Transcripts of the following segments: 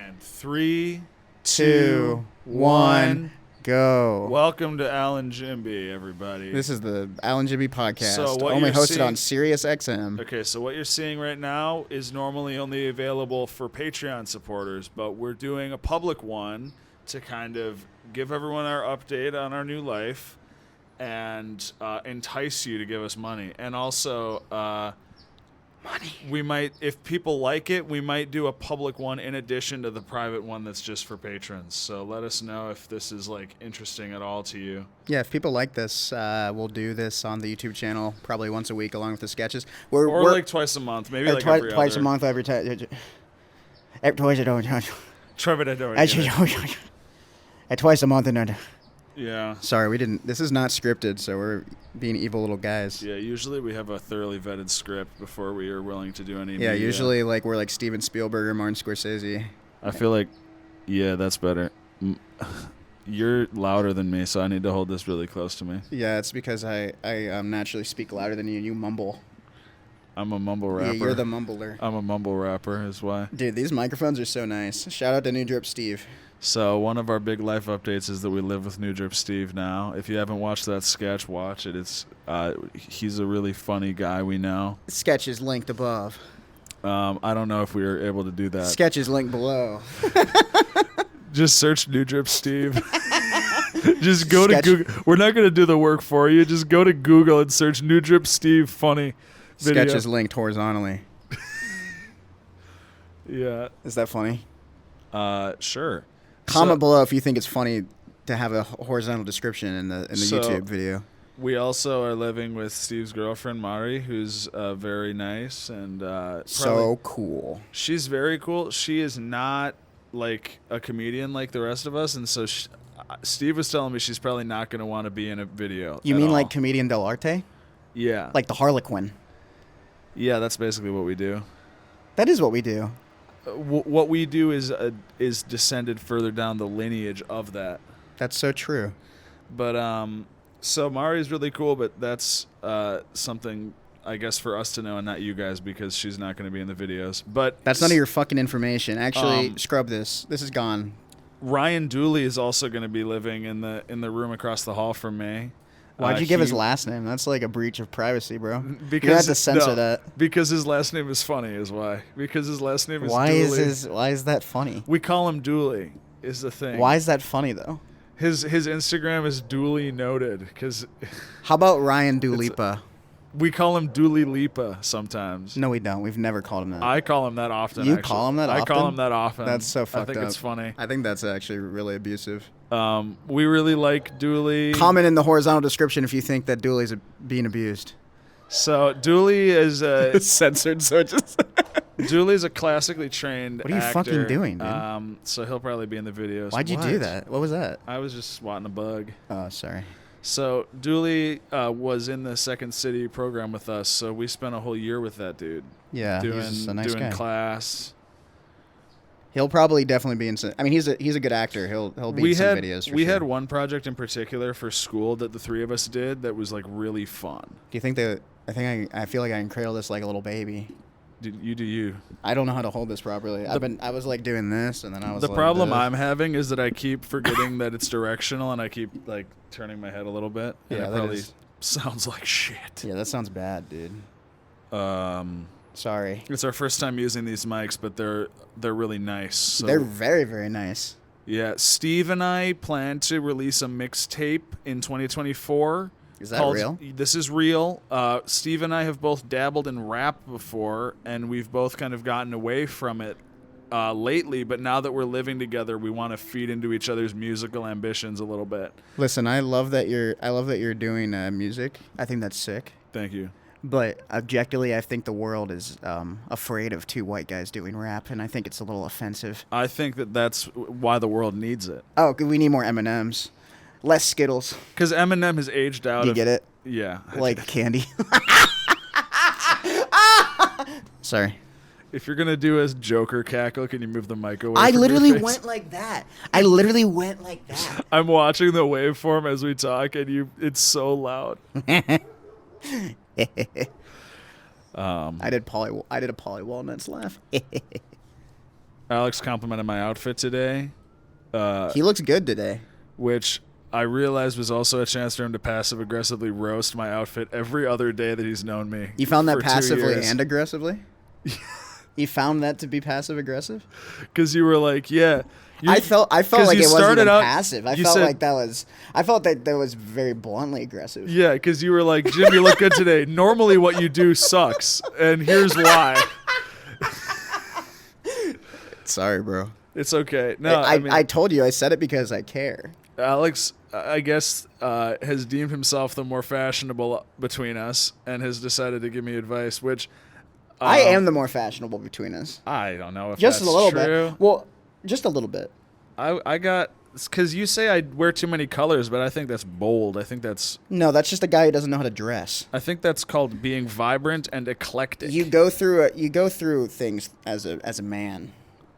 And 3, 2, 1, go. Welcome to Alan Jimby, everybody. This is the Alan Jimby Podcast, So what only you're hosted seeing- on Sirius XM. Okay, so what you're seeing right now is normally only available for Patreon supporters, but we're doing a public one to kind of give everyone our update on our new life and entice you to give us money. And also, Money. we might, if people like it, we might do a public one in addition to the private one that's just for patrons. So let us know if this is like interesting at all to you. Yeah, if people like this, we'll do this on the YouTube channel probably once a week along with the sketches. Or we're like twice a month, maybe like every twice other. a month, every time. Twice a month. Trevor, I don't get it. Twice a month and Yeah. sorry, we didn't. This is not scripted, so we're being evil little guys. Yeah, usually we have a thoroughly vetted script before we are willing to do any Yeah, media. usually like we're like Steven Spielberg or Martin Scorsese. I feel like, yeah, that's better. You're louder than me, so I need to hold this really close to me. Yeah, it's because I naturally speak louder than you and you mumble. I'm a mumble rapper. Yeah, you're the mumbler. I'm a mumble rapper is why. Dude, these microphones are so nice. Shout out to New Drip Steve. So one of our big life updates is that we live with New Drip Steve now. If you haven't watched that sketch, watch it. It's he's a really funny guy we know. Sketch is linked above. I don't know if we were able to do that. Sketch is linked below. Just search New Drip Steve. Just go Sketch. to Google. We're not going to do the work for you. Just go to Google and search New Drip Steve funny video. Sketch is linked horizontally. Yeah. Is that funny? Sure. Comment below if you think it's funny to have a horizontal description in the So- YouTube video. We also are living with Steve's girlfriend, Mari, who's very nice and So cool. she's very cool. She is not like a comedian like the rest of us, and so Steve was telling me she's probably not going to want to be in a video. You at mean all. like Comedian Del Arte? Yeah. Like the Harlequin. Yeah, that's basically what we do. That is what we do. What we do is descended further down the lineage of that. That's so true. But so Mari's really cool, but that's something I guess for us to know and not you guys because she's not going to be in the videos. But That's none of your fucking information. Actually, scrub this. This is gone. Ryan Dooley is also going to be living in the room across the hall from me. Why'd you give his last name? That's like a breach of privacy, bro. Because you have to censor that. Because his last name is funny, is why. Because his last name is Why Dooley. Why is that funny? We call him Dooley. Is the thing. Why is that funny though? His Instagram is Dooley noted because How about Ryan Dulipa? we call him Dooley Lipa sometimes. No, we don't. We've never called him that. I call him that often. You actually. call him that I call often? him that often. That's so fucked I think up. it's funny. I think that's actually really abusive. We really like Dooley. Comment in the horizontal description if you think that Dooley's being abused. So Dooley is a Censored, so it just. Dooley's a classically trained What are you actor. fucking doing, dude? So he'll probably be in the videos. Why'd you do that? What was that? I was just swatting a bug. Oh, sorry. So Dooley was in the Second City program with us, so we spent a whole year with that dude. Yeah, he's a nice doing guy. class. He'll probably definitely be in some. I mean, he's a good actor. He'll be in some videos. We sure. had one project in particular for school that the three of us did that was like really fun. Do you think that? I feel like I can cradle this like a little baby. You do you. I don't know how to hold this properly. I was like doing this, and then I was. The like problem this. I'm having is that I keep forgetting that it's directional, and I keep like turning my head a little bit. And Yeah, it that probably is- sounds like shit. Yeah, that sounds bad, dude. Sorry. It's our first time using these mics, but they're really nice. So. They're very, very nice. Yeah, Steve and I plan to release a mixtape in 2024. Is that real? This is real. Steve and I have both dabbled in rap before, and we've both kind of gotten away from it lately. But now that we're living together, we want to feed into each other's musical ambitions a little bit. Listen, I love that you're doing music. I think that's sick. Thank you. But objectively, I think the world is afraid of two white guys doing rap, and I think it's a little offensive. I think that that's why the world needs it. Oh, we need more M&Ms. Less Skittles. Because Eminem has aged out. You get it? Yeah. Like candy. Sorry. If you're going to do a Joker cackle, can you move the mic away I from literally your face? went like that. I literally went like that. I'm watching the waveform as we talk, and it's so loud. I did a Polly Walnuts laugh. Alex complimented my outfit today. He looks good today. Which I realized was also a chance for him to passive-aggressively roast my outfit every other day that he's known me. You found that for 2 passively years. and aggressively? You found that to be passive-aggressive? Because you were like, yeah. I felt like it wasn't even passive. I felt that was very bluntly aggressive. Yeah, because you were like, Jim, you look good today. Normally what you do sucks, and here's why. Sorry, bro. It's okay. No, I told you. I said it because I care. Alex, I guess, has deemed himself the more fashionable between us and has decided to give me advice, which... I am the more fashionable between us. I don't know if just that's a little true. bit. Well, just a little bit. I got... Because you say I wear too many colors, but I think that's bold. I think that's... No, that's just a guy who doesn't know how to dress. I think that's called being vibrant and eclectic. You go through things as a man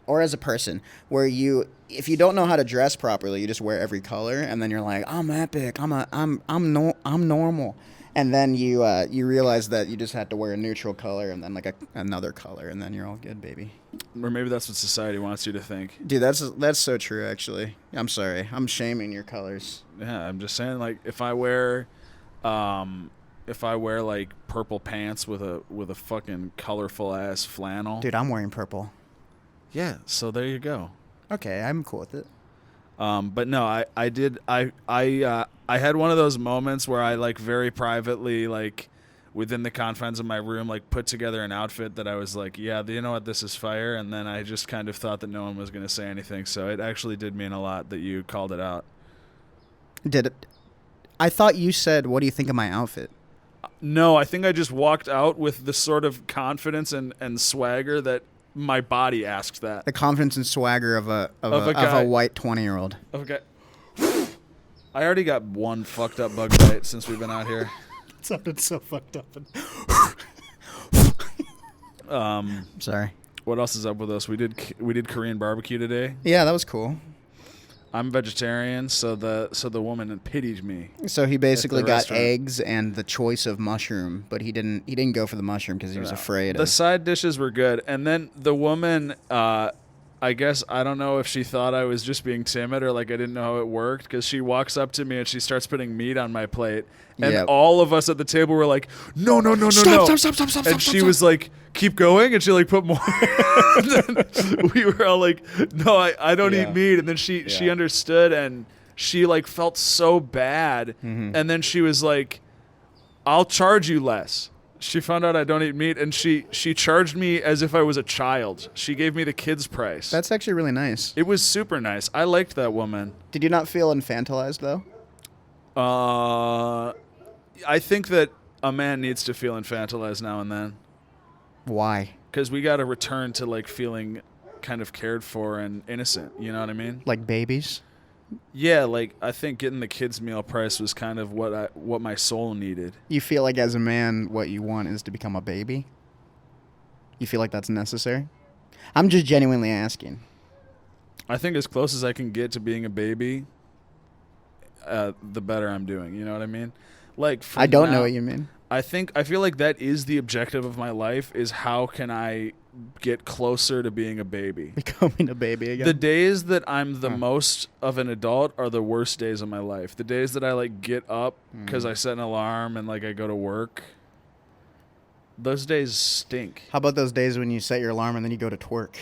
or as a person where if you don't know how to dress properly, you just wear every color and then you're like, I'm epic. I'm normal. And then you realize that you just had to wear a neutral color and then like another color and then you're all good, baby. Or maybe that's what society wants you to think. Dude, that's so true actually. I'm sorry. I'm shaming your colors. Yeah, I'm just saying like if I wear like purple pants with a fucking colorful ass flannel. Dude, I'm wearing purple. Yeah, so there you go. Okay, I'm cool with it. But no, I had one of those moments where I like very privately, like within the confines of my room, like put together an outfit that I was like, yeah, you know what, this is fire. And then I just kind of thought that no one was going to say anything. So it actually did mean a lot that you called it out. Did it? I thought you said, what do you think of my outfit? No, I think I just walked out with the sort of confidence and swagger that my body asked that. The confidence and swagger of a white 20-year-old. Okay. I already got one fucked up bug bite since we've been out here. It sounded so fucked up. Sorry. What else is up with us? We did Korean barbecue today. Yeah, that was cool. I'm vegetarian, so the woman pitied me. So he basically got eggs and the choice of mushroom, but he didn't go for the mushroom because he was afraid. The side dishes were good, and then the woman, I guess I don't know if she thought I was just being timid or like I didn't know how it worked, because she walks up to me and she starts putting meat on my plate, and all of us at the table were like, no, stop, and she was like, keep going, and she like put more. And then we were all like, no, I don't eat meat, and then she understood, and she like felt so bad, and then she was like, I'll charge you less. She found out I don't eat meat, and she charged me as if I was a child. She gave me the kid's price. That's actually really nice. It was super nice. I liked that woman. Did you not feel infantilized, though? I think that a man needs to feel infantilized now and then. Why? Because we got to return to like feeling kind of cared for and innocent. You know what I mean? Like babies? Yeah, like I think getting the kids' meal price was kind of what my soul needed. You feel like as a man, what you want is to become a baby? You feel like that's necessary? I'm just genuinely asking. I think as close as I can get to being a baby, the better I'm doing. You know what I mean? Like I don't know what you mean. I feel like that is the objective of my life, is how can I get closer to being a baby. Becoming a baby again. The days that I'm the most of an adult are the worst days of my life. The days that I like get up because I set an alarm and like I go to work, those days stink. How about those days when you set your alarm and then you go to twerk?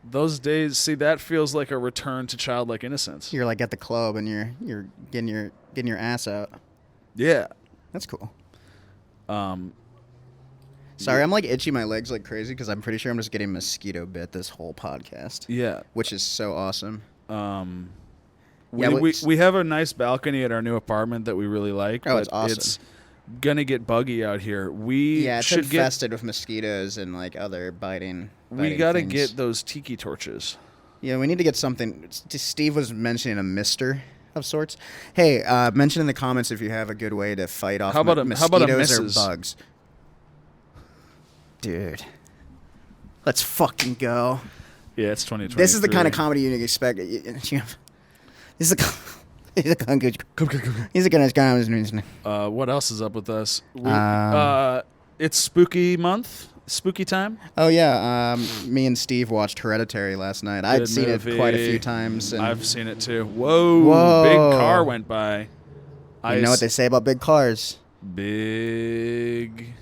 Those days, see, that feels like a return to childlike innocence. You're like at the club and you're getting your ass out. Yeah. That's cool. Sorry, I'm like itching my legs like crazy because I'm pretty sure I'm just getting mosquito bit this whole podcast. Yeah. Which is so awesome. We have a nice balcony at our new apartment that we really like. Oh, but it's awesome. It's gonna get buggy out here. It's infested with mosquitoes and like other biting we gotta things. get those tiki torches. Yeah, we need to get something. Steve was mentioning a mister of sorts. Hey, mention in the comments if you have a good way to fight off mosquitoes or bugs. Dude, let's fucking go. Yeah, it's 2023. This is the kind of comedy you expect. This is a What else is up with us? It's spooky month. spooky time? Oh yeah, me and Steve watched Hereditary last night. I'd seen it quite a few times. And I've seen it too. Whoa. Big car went by. You know what they say about big cars? Big.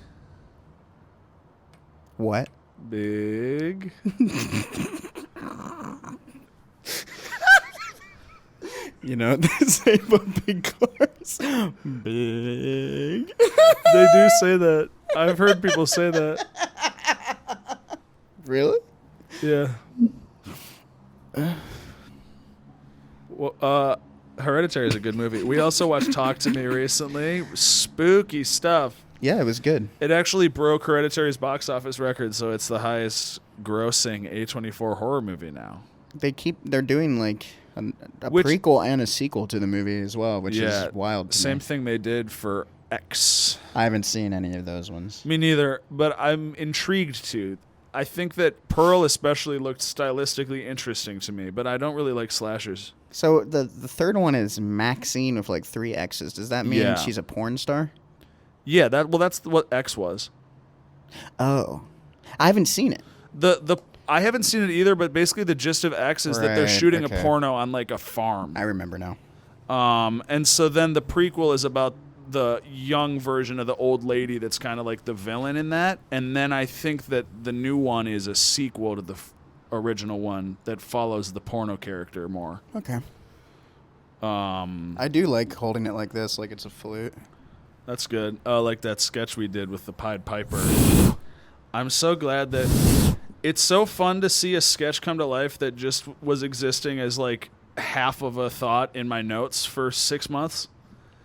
What? Big. You know what they say about big cars? Big. They do say that. I've heard people say that. Really? Yeah. Well, Hereditary is a good movie. We also watched Talk to Me recently. Spooky stuff. Yeah, it was good. It actually broke Hereditary's box office record, so it's the highest grossing A24 horror movie now. They're doing like a prequel and a sequel to the movie as well, which is wild to same me. thing they did for X. I haven't seen any of those ones. Me neither, but I'm intrigued to. I think that Pearl especially looked stylistically interesting to me, but I don't really like slashers. So the third one is Maxine with like 3 X's. Does that mean she's a porn star? Yeah, that's what X was. Oh. I haven't seen it. I haven't seen it either, but basically the gist of X is that they're shooting a porno on like a farm. I remember now. And so then the prequel is about the young version of the old lady that's kind of like the villain in that. And then I think that the new one is a sequel to the original one that follows the porno character more. Okay. I do like holding it like this, like it's a flute. That's good. Like that sketch we did with the Pied Piper. I'm so glad that it's so fun to see a sketch come to life that just was existing as like half of a thought in my notes for 6 months.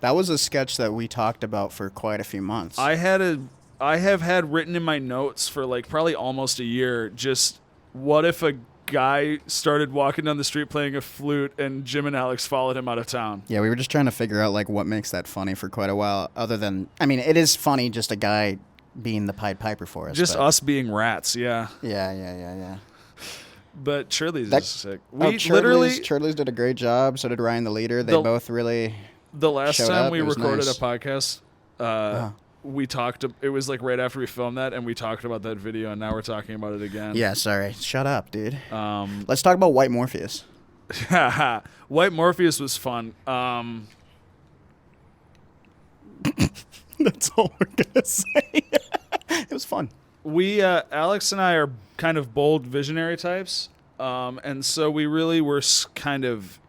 That was a sketch that we talked about for quite a few months. I have had written in my notes for like probably almost a year, just what if a guy started walking down the street playing a flute and Jim and Alex followed him out of town? Yeah, we were just trying to figure out like what makes that funny for quite a while, other than, I mean, it is funny just a guy being the Pied Piper for us. Just us being rats, yeah. Yeah. But Churley's is sick. Churley's did a great job, so did Ryan the leader. They both really The last time we recorded nice. a podcast, we talked. It was like right after we filmed that, and we talked about that video, and now we're talking about it again. Yeah, sorry. Shut up, dude. Let's talk about White Morpheus. White Morpheus was fun. That's all we're gonna say. It was fun. We, Alex and I, are kind of bold visionary types, and so we really were kind of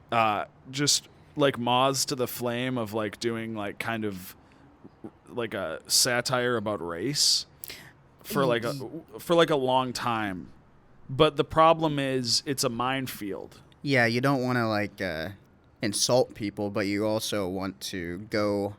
just like moths to the flame of like doing like kind of like a satire about race for like a long time. But the problem is it's a minefield. Yeah, you don't want to like insult people, but you also want to go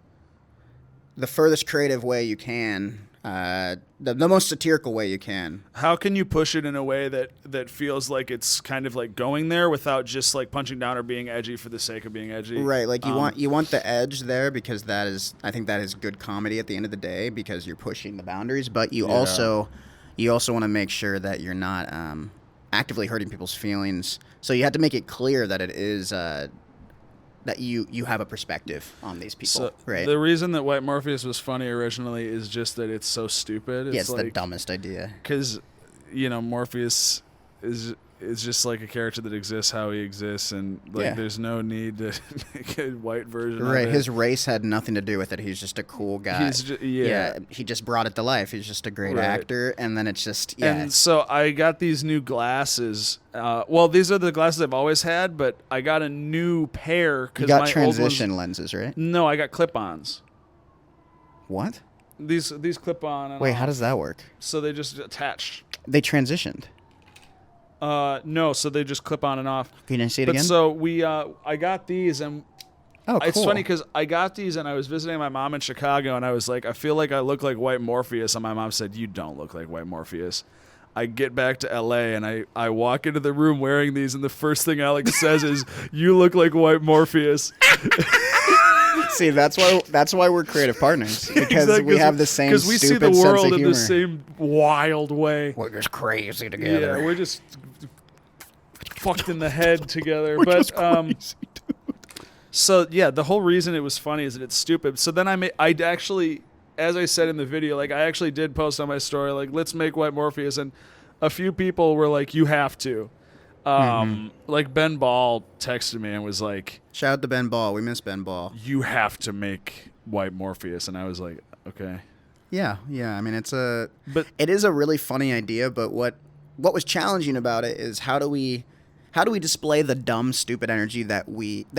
the furthest creative way you can, the most satirical way you can. How can you push it in a way that feels like it's kind of like going there without just like punching down or being edgy for the sake of being edgy? Right, like you want the edge there because I think that is good comedy at the end of the day because you're pushing the boundaries, but you also want to make sure that you're not actively hurting people's feelings. So you have to make it clear that it is that you have a perspective on these people, so right? The reason that White Morpheus was funny originally is just that it's so stupid. It's like, the dumbest idea. Because, Morpheus is just like a character that exists how he exists, and like there's no need to make a white version of it. Right, his race had nothing to do with it. He's just a cool guy. He just brought it to life. He's just a great actor, and then it's just And so I got these new glasses. These are the glasses I've always had, but I got a new pair because you got transition lenses, right? No, I got clip-ons. What? These clip-on. Wait, how does that work? So they just attached. They transitioned. No, so they just clip on and off. Can you see it again? So I got these, and cool. It's funny because I got these, and I was visiting my mom in Chicago, and I was like, I feel like I look like White Morpheus, and my mom said, you don't look like White Morpheus. I get back to L.A., and I walk into the room wearing these, and the first thing Alex says is, you look like White Morpheus. See, that's why we're creative partners, because we have the same because we see the world in the same wild way. We're just crazy together. Yeah, we're just fucked in the head together. We're just crazy, dude. So yeah, the whole reason it was funny is that it's stupid. So then I as I said in the video, like I actually did post on my story, like let's make White Morpheus, and a few people were like, you have to. Like Ben Ball texted me and was like, shout out to Ben Ball. We miss Ben Ball. You have to make White Morpheus. And I was like, okay. Yeah. I mean, it is a really funny idea, but what was challenging about it is how do we display the dumb, stupid energy that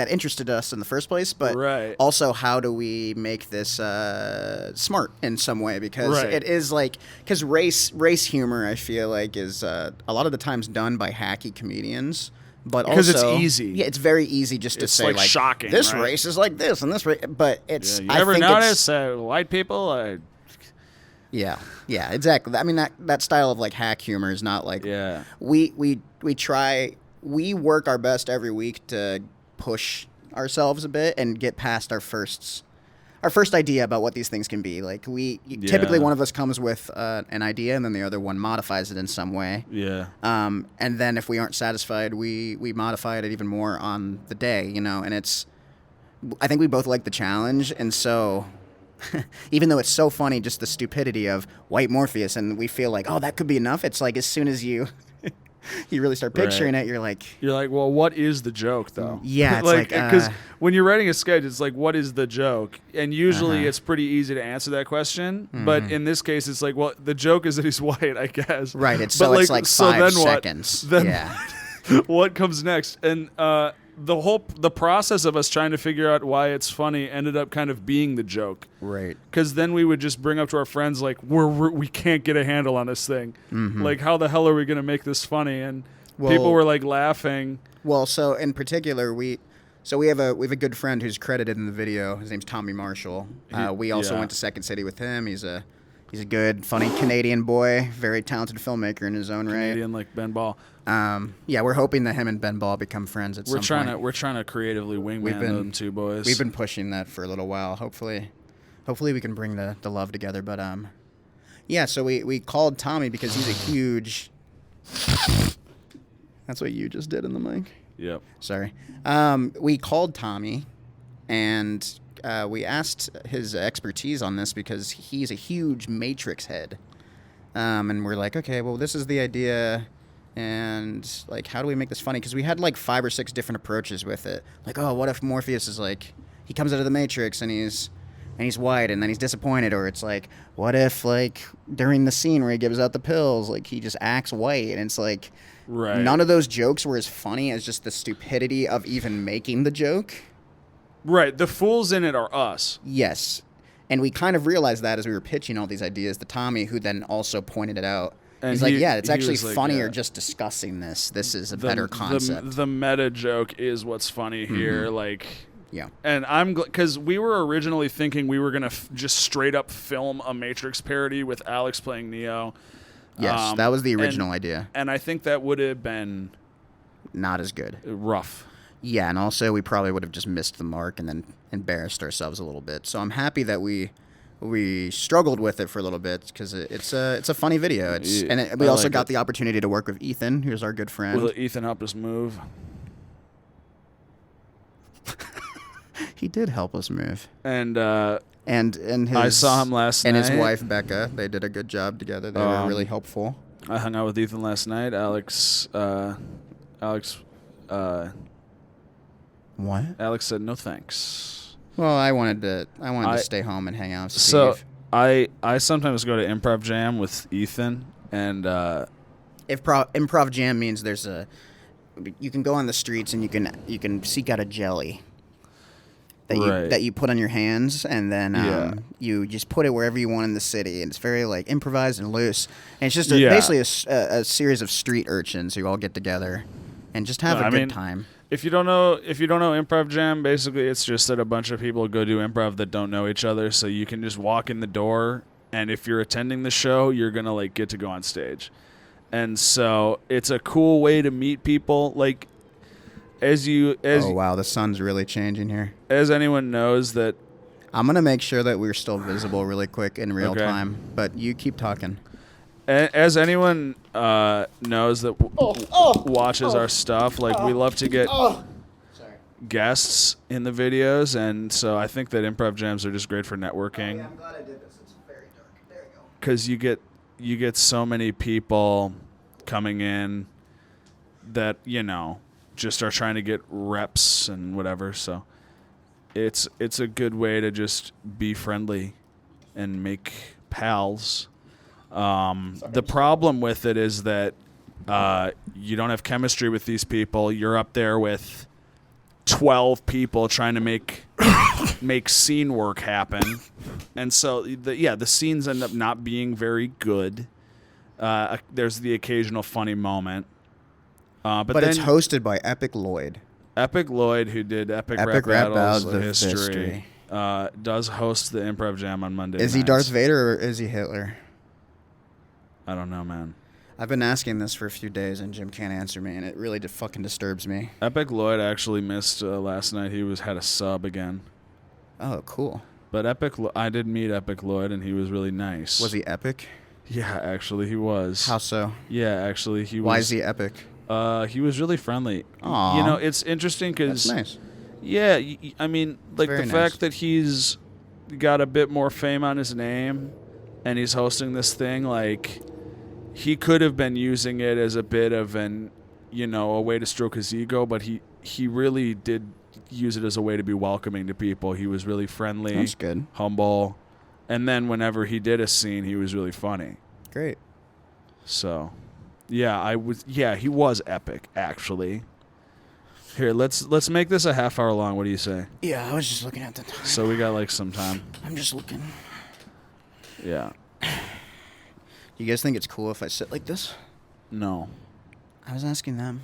interested us in the first place, but also how do we make this smart in some way? Because it is like, because race humor, I feel like, is a lot of the times done by hacky comedians. But because also, it's easy. Yeah, it's very easy just to say, like, shocking, this race is like this and this race. But it's, you ever notice white people? Yeah, exactly. I mean, that style of like hack humor is not like we try. We work our best every week to push ourselves a bit and get past our first idea about what these things can be. Like typically one of us comes with an idea and then the other one modifies it in some way. Yeah. And then if we aren't satisfied, we modify it even more on the day, you know. And I think we both like the challenge, and so. Even though it's so funny, just the stupidity of White Morpheus, and we feel like, oh, that could be enough. It's like as soon as you really start picturing it, you're like, well, what is the joke though? Yeah, it's like because when you're writing a sketch, it's like, what is the joke? And usually it's pretty easy to answer that question. But in this case, it's like, well, the joke is that he's white, I guess. Right. It's like 5 seconds. Then what comes next? And the process of us trying to figure out why it's funny ended up kind of being the joke. Right. Because then we would just bring up to our friends, like, we can't get a handle on this thing. Like, how the hell are we going to make this funny? And people were, like, laughing. Well, so in particular, we have a good friend who's credited in the video. His name's Tommy Marshall. We also went to Second City with him. He's a good, funny Canadian boy, very talented filmmaker in his own right. Canadian like Ben Ball. We're hoping that him and Ben Ball become friends at some point. We're trying to creatively wingman them two boys. We've been pushing that for a little while. Hopefully we can bring the love together. But so we called Tommy because he's a huge. That's what you just did in the mic. Yep. Sorry. We called Tommy, and we asked his expertise on this because he's a huge Matrix head. And we're like, okay, well, this is the idea. And, like, how do we make this funny? Because we had, like, 5 or 6 different approaches with it. Like, oh, what if Morpheus is, like, he comes out of the Matrix and he's white and then he's disappointed? Or it's like, what if, like, during the scene where he gives out the pills, like, he just acts white? And it's like, none of those jokes were as funny as just the stupidity of even making the joke. Right. The fools in it are us. Yes. And we kind of realized that as we were pitching all these ideas to Tommy, who then also pointed it out. And he's like, it's actually funnier just discussing this. This is a better concept. The meta joke is what's funny here. Like, yeah. And I'm because we were originally thinking we were going to just straight up film a Matrix parody with Alex playing Neo. Yes, that was the original idea. And I think that would have been not as good. Rough. Yeah, and also we probably would have just missed the mark and then embarrassed ourselves a little bit. So I'm happy that we struggled with it for a little bit because it's a funny video. We also got the opportunity to work with Ethan, who's our good friend. Will Ethan help us move? He did help us move. And his, I saw him last night. And his wife Becca, they did a good job together. They were really helpful. I hung out with Ethan last night. Alex. What? Alex said no thanks. Well, I wanted to stay home and hang out with Steve. So I sometimes go to Improv Jam with Ethan, and Improv Jam means you can go on the streets and you can seek out a jelly that you put on your hands, and then you just put it wherever you want in the city, and it's very like improvised and loose, and it's just basically a series of street urchins who all get together and just have a good time. If you don't know Improv Jam, basically it's just that a bunch of people go do improv that don't know each other, so you can just walk in the door, and if you're attending the show, you're going to like get to go on stage. And so it's a cool way to meet people. Like oh wow, the sun's really changing here. As anyone knows that I'm going to make sure that we're still visible really quick in real time, but you keep talking. As anyone knows that watches our stuff, like we love to get guests in the videos, and so I think that improv jams are just great for networking. I'm glad I did this. It's because you get so many people coming in that, you know, just are trying to get reps and whatever. So it's a good way to just be friendly and make pals. The problem with it is that you don't have chemistry with these people. You're up there with 12 people trying to make scene work happen, and so the scenes end up not being very good. There's the occasional funny moment, but then, it's hosted by Epic Lloyd. Epic Lloyd, who did Epic Rap Battles of History, does host the Improv Jam on Monday. Is he Darth Vader or is he Hitler? I don't know, man. I've been asking this for a few days, and Jim can't answer me, and it really fucking disturbs me. Epic Lloyd actually missed last night. He had a sub again. Oh, cool. But I did meet Epic Lloyd, and he was really nice. Was he epic? Yeah, actually, he was. How so? Yeah, actually, he was. Why is he epic? He was really friendly. Aww. You know, it's interesting because... That's nice. Yeah, I mean, like the fact that he's got a bit more fame on his name, and he's hosting this thing, like... He could have been using it as a bit of a way to stroke his ego, but he really did use it as a way to be welcoming to people. He was really friendly. That's good. Humble. And then whenever he did a scene, he was really funny. Great. So, he was epic, actually. Here, let's make this a half hour long. What do you say? Yeah, I was just looking at the time. So we got like some time. I'm just looking. Yeah. You guys think it's cool if I sit like this? No. I was asking them.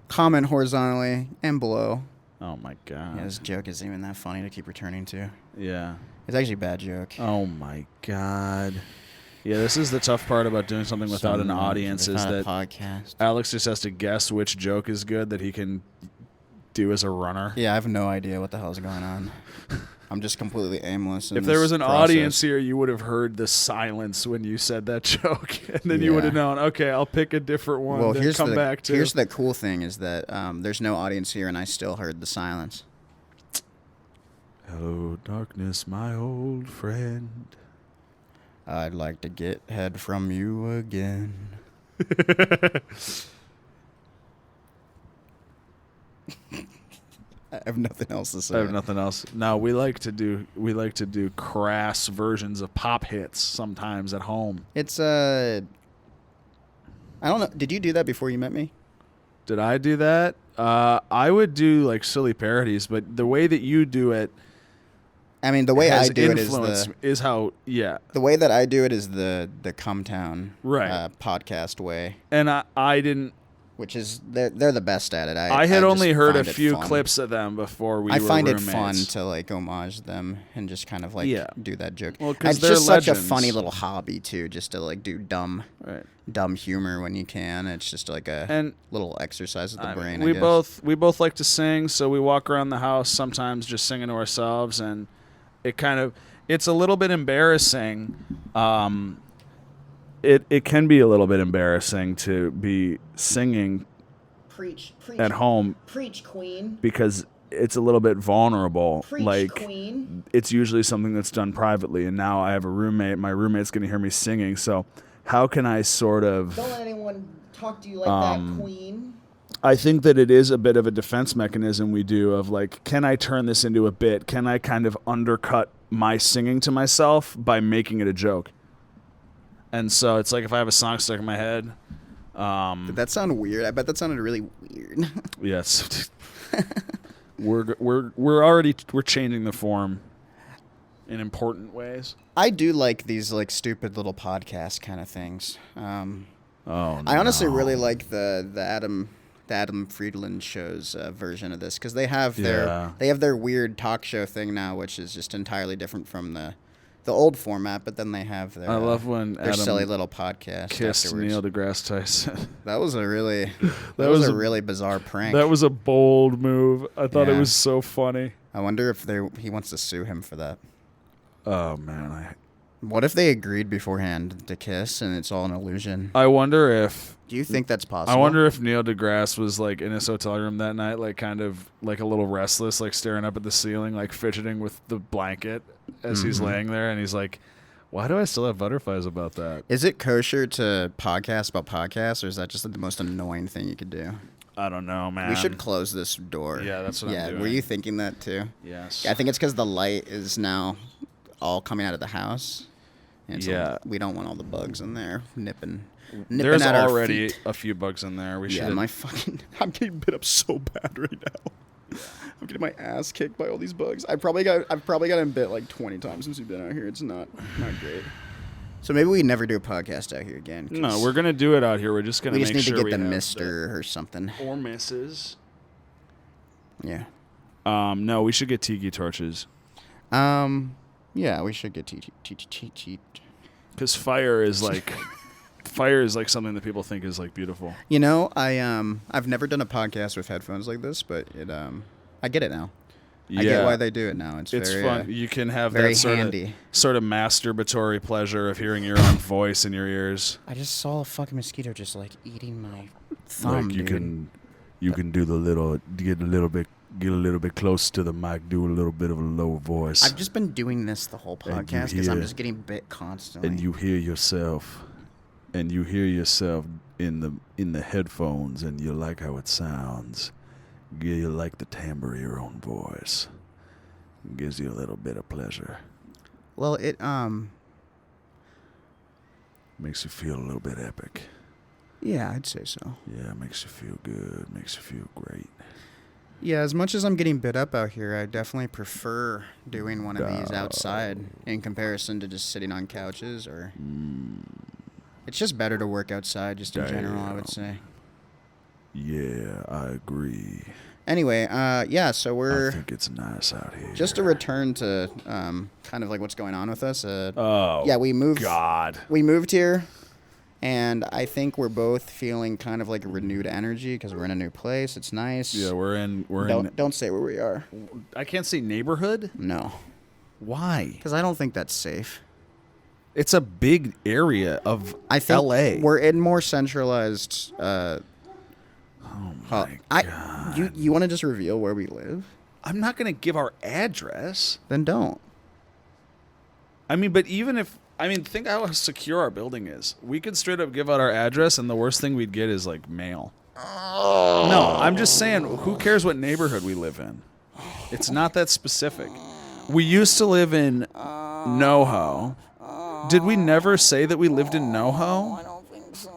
Comment horizontally and below. Oh my god. Yeah, this joke isn't even that funny to keep returning to. Yeah. It's actually a bad joke. Oh my god. Yeah, this is the tough part about doing something without an audience is that podcast. Alex just has to guess which joke is good that he can do as a runner. Yeah, I have no idea what the hell's going on. I'm just completely aimless. If there was an audience here, you would have heard the silence when you said that joke, and then you would have known, okay, I'll pick a different one. Well, here's the cool thing is that there's no audience here, and I still heard the silence. Hello, darkness, my old friend. I'd like to get head from you again. I have nothing else to say. I have nothing else. No, we like to do crass versions of pop hits sometimes at home. It's I don't know. Did you do that before you met me? Did I do that? I would do like silly parodies, but the way that you do it, I mean, the way I do it is how the way that I do it is the Cumtown podcast way. And I didn't. Which is they're the best at it. I had only heard a few clips of them before we were roommates. I find it fun to like homage them and just kind of like do that joke. Well, because it's just such a funny little hobby too, just to like do dumb humor when you can. It's just like a little exercise of the brain. We both like to sing, so we walk around the house sometimes just singing to ourselves, and it's a little bit embarrassing. It can be a little bit embarrassing to be singing preach at home. Preach, queen. Because it's a little bit vulnerable. Preach, like queen. It's usually something that's done privately, and now I have a roommate. My roommate's going to hear me singing, so how can I sort of... Don't let anyone talk to you like that, queen. I think that it is a bit of a defense mechanism we do of like, can I turn this into a bit? Can I kind of undercut my singing to myself by making it a joke? And so it's like if I have a song stuck in my head. Did that sound weird? I bet that sounded really weird. Yes. we're changing the form in important ways. I do like these like stupid little podcast kind of things. I honestly really like the Adam Friedland show's version of this because they have their weird talk show thing now, which is just entirely different from the old format, but then they have their, I love when their Adam silly little podcast kissed afterwards. Neil deGrasse Tyson. That was a really a really bizarre prank. That was a bold move. I thought it was so funny. I wonder if he wants to sue him for that. Oh man, What if they agreed beforehand to kiss and it's all an illusion? I wonder if Do you think that's possible? I wonder if Neil deGrasse was like in his hotel room that night, like kind of like a little restless, like staring up at the ceiling, like fidgeting with the blanket as he's laying there, and he's like, "Why do I still have butterflies about that?" Is it kosher to podcast about podcasts, or is that just the most annoying thing you could do? I don't know, man. We should close this door. Yeah, that's what I'm doing. Were you thinking that too? Yes. I think it's because the light is now all coming out of the house. And so we don't want all the bugs in there nipping There's at our already feet. a few bugs in there. We should. I'm getting bit up so bad right now. I'm getting my ass kicked by all these bugs. I've probably gotten bit like 20 times since we've been out here. It's not great. So maybe we never do a podcast out here again. No, we're gonna do it out here. We're just gonna. We just make need sure to we get the have Mister or something. or Mrs. Yeah. No, we should get tiki torches. Yeah, we should get Because fire is like something that people think is like beautiful. You know, I've never done a podcast with headphones like this, but I get it now. Yeah. I get why they do it now. It's very fun. You can have very that handy. sort of masturbatory pleasure of hearing your own voice in your ears. I just saw a fucking mosquito just like eating my thumb. Like you can do the little get a little bit close to the mic, do a little bit of a low voice. I've just been doing this the whole podcast because I'm just getting bit constantly. And you hear yourself in the headphones, and you like how it sounds. You like the timbre of your own voice. It gives you a little bit of pleasure. Well, it makes you feel a little bit epic. Yeah, I'd say so. Yeah, it makes you feel good. Makes you feel great. Yeah, as much as I'm getting bit up out here, I definitely prefer doing one of these outside in comparison to just sitting on couches or. It's just better to work outside, just in general, I would say. Yeah, I agree. Anyway, so I think it's nice out here. just to return to kind of like what's going on with us. We moved. God. We moved here, and I think we're both feeling kind of like a renewed energy because we're in a new place. It's nice. Yeah, Don't say where we are. I can't say neighborhood. No. Why? Because I don't think that's safe. It's a big area of I think LA. We're in more centralized. Oh my God. You want to just reveal where we live? I'm not going to give our address. Then don't. I mean, but even if... I mean, think how secure our building is. We could straight up give out our address, and the worst thing we'd get is, like, mail. No, I'm just saying, who cares what neighborhood we live in? It's not that specific. We used to live in NoHo. Did we never say that we lived in NoHo? I don't think so.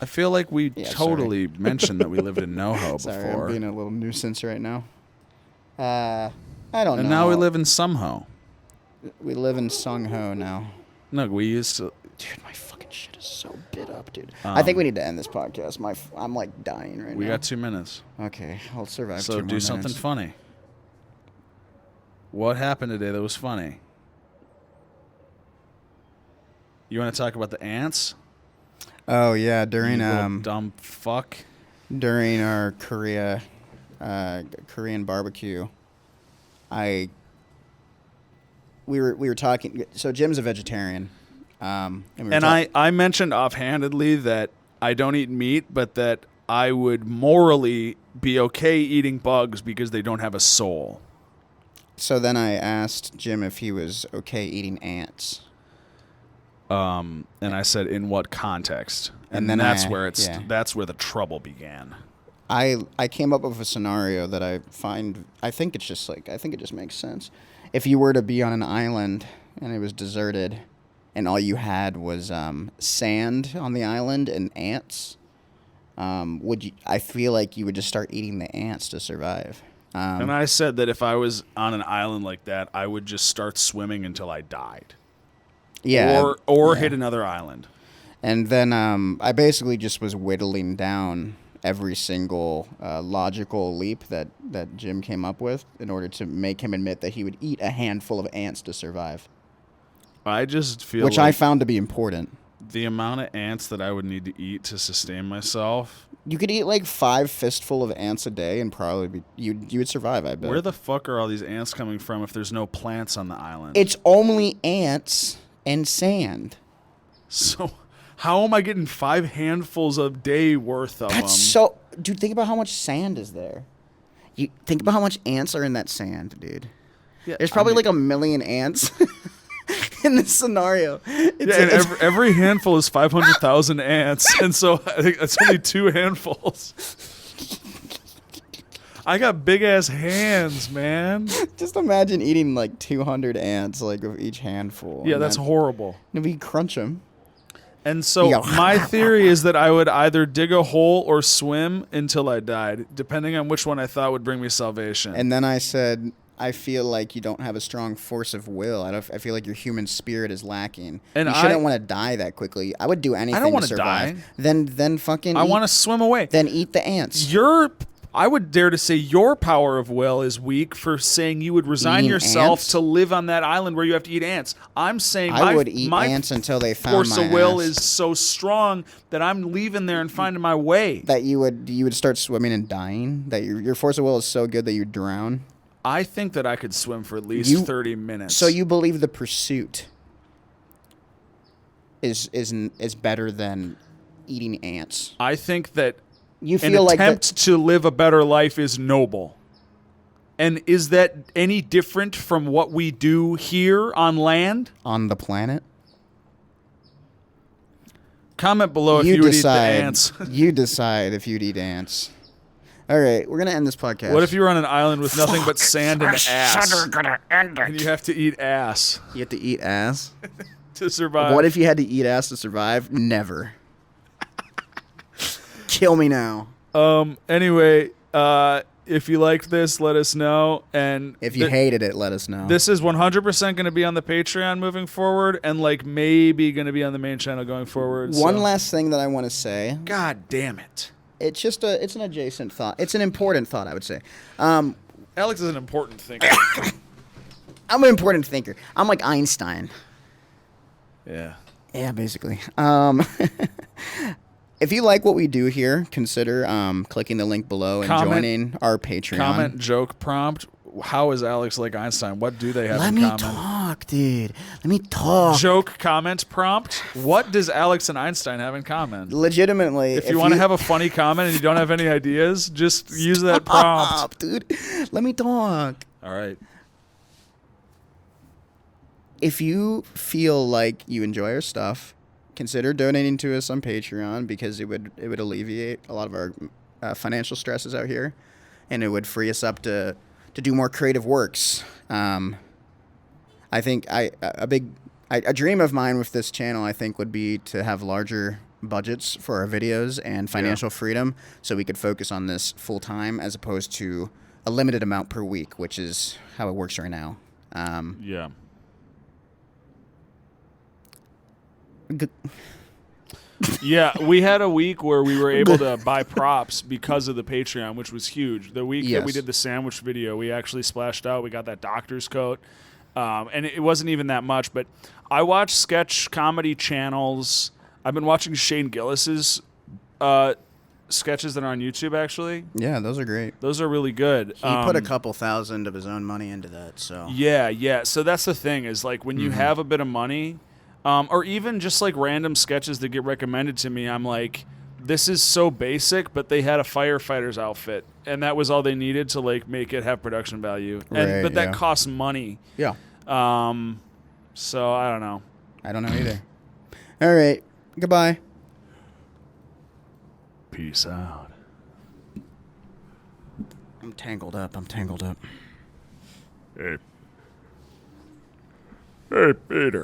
I feel like we totally mentioned that we lived in NoHo before. Sorry, I'm being a little nuisance right now. I don't know. And now we live in Sumho. We live in Sungho now. No, we used to... Dude, my fucking shit is so bit up, dude. I think we need to end this podcast. I'm like dying right now. We got 2 minutes. Okay, I'll survive 2 more So do minutes. something funny. What happened today that was funny? You want to talk about the ants? Oh yeah, during You little dumb fuck. during our Korean barbecue, we were talking. So Jim's a vegetarian, and I mentioned offhandedly that I don't eat meat, but that I would morally be okay eating bugs because they don't have a soul. So then I asked Jim if he was okay eating ants. And I said, in what context? And then that's that's where the trouble began. I came up with a scenario that I think it just makes sense. If you were to be on an island and it was deserted and all you had was sand on the island and ants, I feel like you would just start eating the ants to survive. And I said that if I was on an island like that, I would just start swimming until I died. Yeah. Or hit another island. And then I basically just was whittling down every single logical leap that Jim came up with in order to make him admit that he would eat a handful of ants to survive. I just feel Which I found to be important. the amount of ants that I would need to eat to sustain myself. You could eat like 5 fistful of ants a day and probably be you would survive, I bet. Where the fuck are all these ants coming from if there's no plants on the island? It's only ants and sand. So how am I getting 5 handfuls a day worth of them? That's so... Dude, think about how much sand is there. You think about how much ants are in that sand, dude. Yeah, There's probably like 1 million ants in this scenario. Every handful is 500,000 ants, and so I think that's only 2 handfuls. I got big ass hands, man. Just imagine eating like 200 ants, like of each handful. Yeah, that's horrible. And we crunch them. And so my theory is that I would either dig a hole or swim until I died, depending on which one I thought would bring me salvation. And then I said, I feel like you don't have a strong force of will. I feel like your human spirit is lacking. And you shouldn't want to die that quickly. I would do anything to survive. Then fucking. I want to swim away. Then eat the ants. I would dare to say your power of will is weak for saying you would resign yourself to live on that island where you have to eat ants. I'm saying I would eat ants until they found force my of will ass. is so strong that I'm leaving there and finding my way. That you would start swimming and dying. That your force of will is so good that you drown. I think that I could swim for at least 30 minutes. So you believe the pursuit is better than eating ants? I think that you feel an attempt to live a better life is noble. And is that any different from what we do here on land? On the planet? Comment below if you would eat the ants. You decide if you'd eat ants. All right, we're going to end this podcast. What if you were on an island with nothing but sand and ass? And you have to eat ass. You have to eat ass? To survive. What if you had to eat ass to survive? Never. Kill me now. Anyway, if you liked this, let us know. And if you hated it, let us know. This is 100% going to be on the Patreon moving forward, and like maybe going to be on the main channel going forward. One last thing that I want to say. God damn it. It's just it's an adjacent thought. It's an important thought, I would say. Alex is an important thinker. I'm an important thinker. I'm like Einstein. Yeah. Yeah, basically. If you like what we do here, consider clicking the link below and joining our Patreon. Comment, joke, prompt. How is Alex like Einstein? What do they have in common? Let me talk, dude. Let me talk. Joke, comment, prompt. What does Alex and Einstein have in common? Legitimately. If you want to have a funny comment and you don't have any ideas, just use that prompt. Dude. Let me talk. All right. If you feel like you enjoy our stuff, consider donating to us on Patreon because it would alleviate a lot of our financial stresses out here, and it would free us up to do more creative works. I think a dream of mine with this channel, I think, would be to have larger budgets for our videos and financial freedom, so we could focus on this full time as opposed to a limited amount per week, which is how it works right now. Yeah. Yeah, we had a week where we were able to buy props because of the Patreon, which was huge. The week that we did the sandwich video, we actually splashed out. We got that doctor's coat, and it wasn't even that much. But I watch sketch comedy channels. I've been watching Shane Gillis's sketches that are on YouTube, actually. Yeah, those are great. Those are really good. He put a couple thousand of his own money into that. So Yeah. So that's the thing is, like, when you have a bit of money... or even just like random sketches that get recommended to me, I'm like, this is so basic, but they had a firefighter's outfit, and that was all they needed to like make it have production value. But that costs money. Yeah. So I don't know. I don't know either. All right. Goodbye. Peace out. I'm tangled up. Hey, Peter.